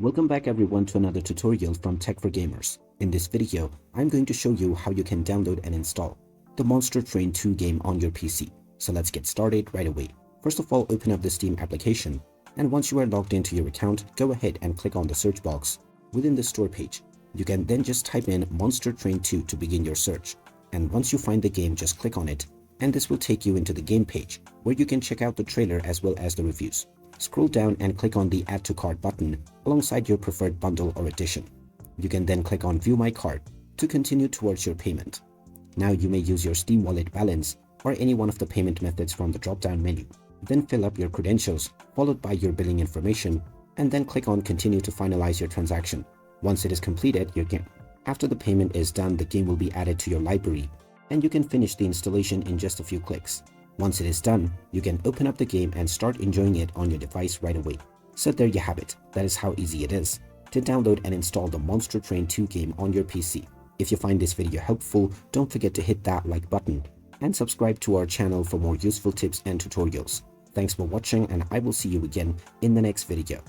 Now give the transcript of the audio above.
Welcome back everyone to another tutorial from Tech for Gamers. In this video, I'm going to show you how you can download and install the Monster Train 2 game on your PC. So let's get started right away. First of all, open up the Steam application, and once you are logged into your account, go ahead and click on the search box within the store page. You can then just type in Monster Train 2 to begin your search, and once you find the game, just click on it, and this will take you into the game page where you can check out the trailer as well as the reviews. Scroll down and click on the Add to Cart button alongside your preferred bundle or edition. You can then click on View My Cart to continue towards your payment. Now you may use your Steam Wallet balance or any one of the payment methods from the drop-down menu. Then fill up your credentials followed by your billing information, and then click on Continue to finalize your transaction. Once it is completed, after the payment is done, the game will be added to your library and you can finish the installation in just a few clicks. Once it is done, you can open up the game and start enjoying it on your device right away. So there you have it. That is how easy it is to download and install the Monster Train 2 game on your PC. If you find this video helpful, don't forget to hit that like button and subscribe to our channel for more useful tips and tutorials. Thanks for watching, and I will see you again in the next video.